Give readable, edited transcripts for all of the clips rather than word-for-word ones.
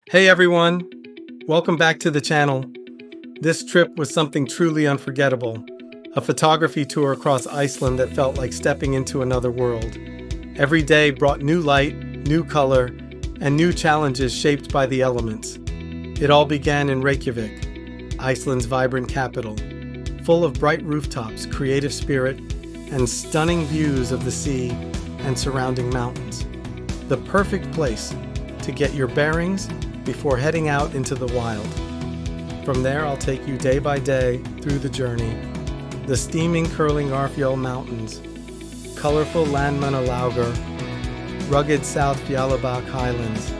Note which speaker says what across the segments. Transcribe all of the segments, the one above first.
Speaker 1: Hey everyone, welcome back to the channel. This trip was something truly unforgettable. A photography tour across Iceland that felt like stepping into another world. Every day brought new light, new color, and new challenges shaped by the elements. It all began in Reykjavik, Iceland's vibrant capital, full of bright rooftops, creative spirit, and stunning views of the sea and surrounding mountains. The perfect place to get your bearings before heading out into the wild. From there, I'll take you day by day through the journey. The steaming, curling Arfjall Mountains, colorful Landmannalaugar, rugged South Fjalabak Highlands,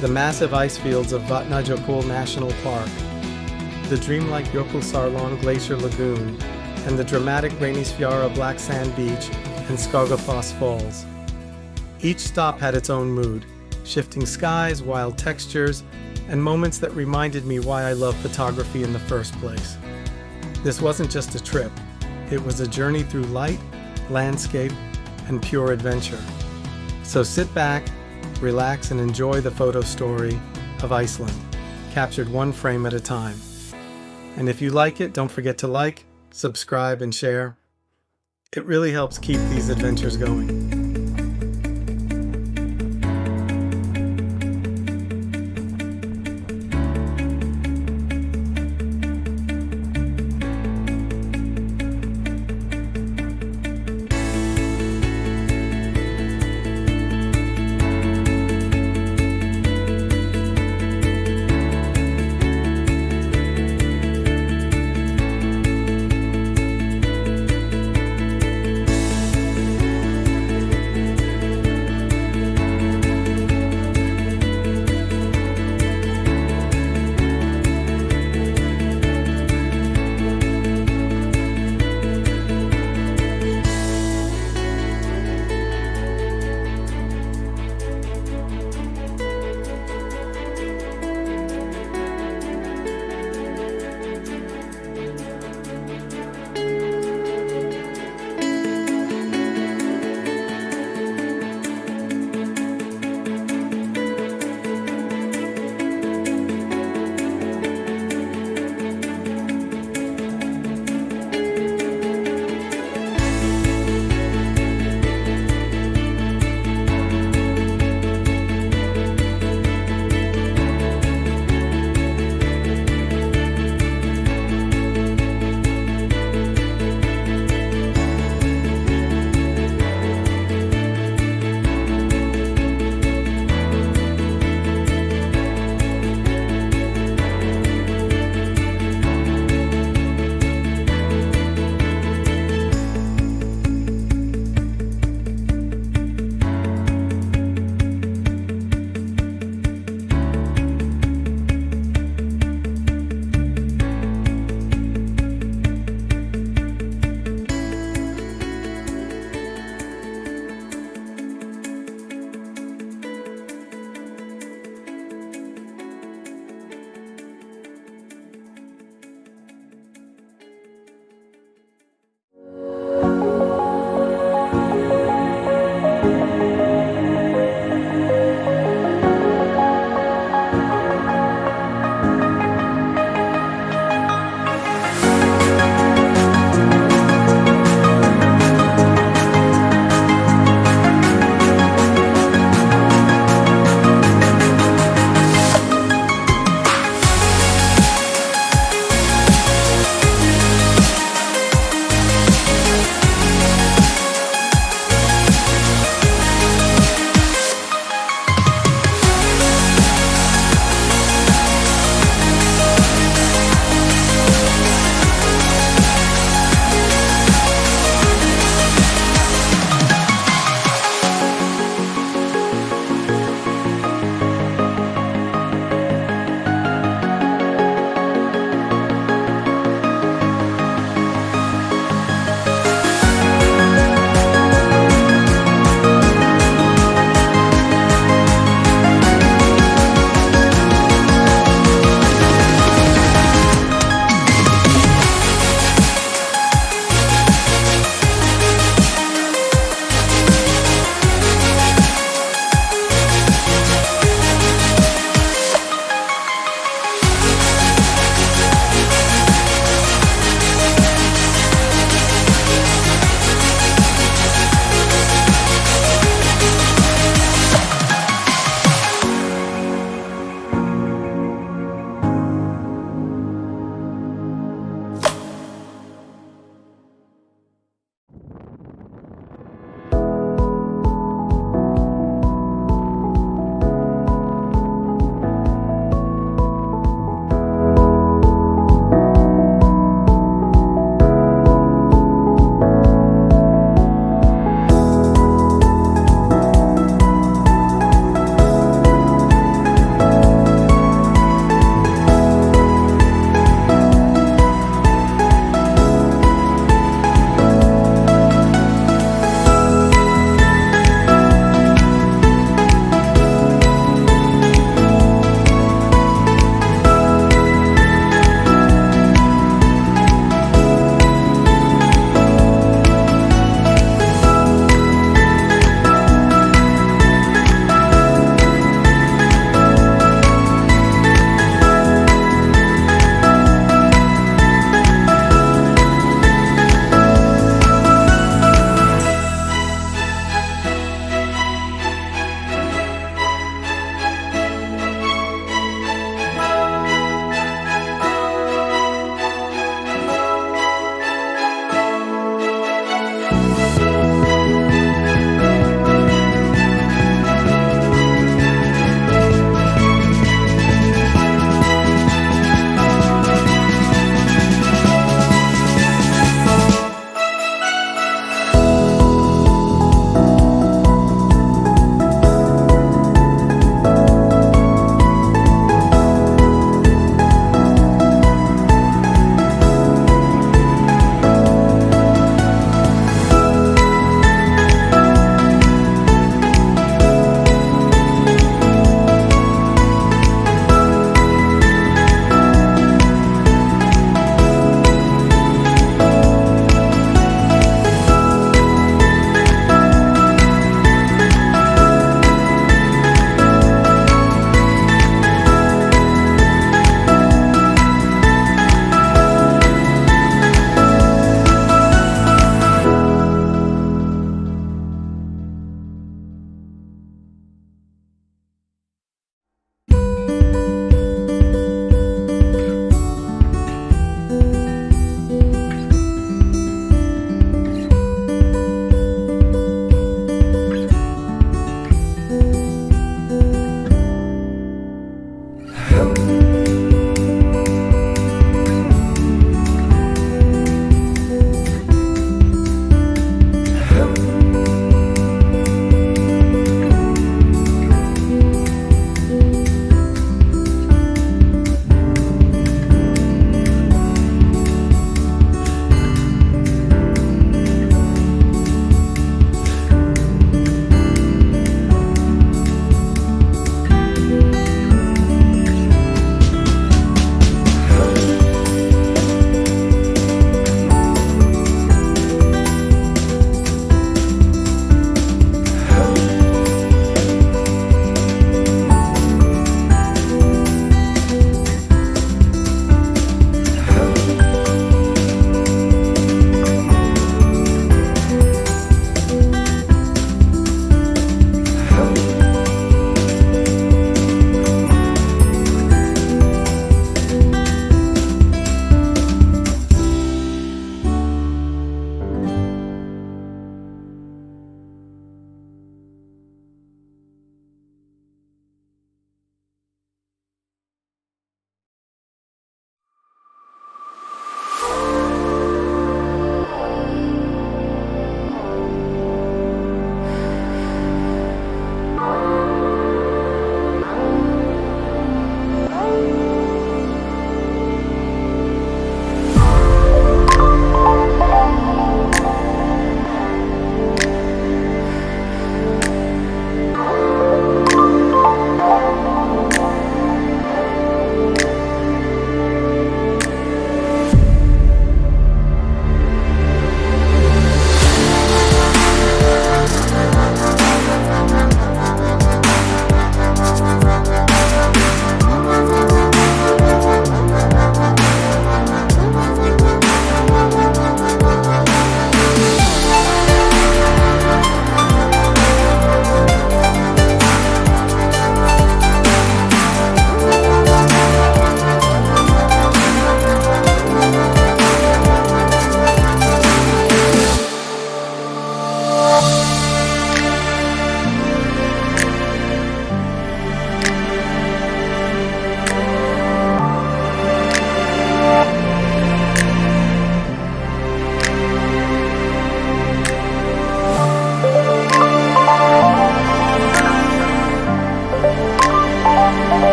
Speaker 1: the massive ice fields of Vatnajökull National Park, the dreamlike Jökulsárlón Glacier Lagoon, and the dramatic Reynisfjara Black Sand Beach and Skogafoss Falls. Each stop had its own mood, shifting skies, wild textures, and moments that reminded me why I love photography in the first place. This wasn't just a trip, it was a journey through light, landscape, and pure adventure. So sit back, relax, and enjoy the photo story of Iceland, captured one frame at a time. And if you like it, don't forget to like, subscribe, and share. It really helps keep these adventures going.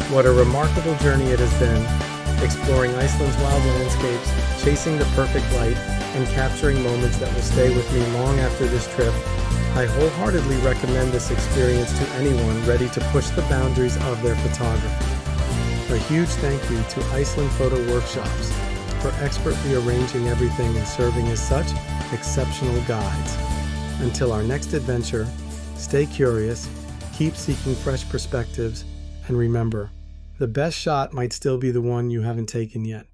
Speaker 1: What a remarkable journey it has been, exploring Iceland's wild landscapes, chasing the perfect light, and capturing moments that will stay with me long after this trip. I wholeheartedly recommend this experience to anyone ready to push the boundaries of their photography. A huge thank you to Iceland Photo Workshops for expertly arranging everything and serving as such exceptional guides. Until our next adventure, stay curious, keep seeking fresh perspectives, and remember, the best shot might still be the one you haven't taken yet.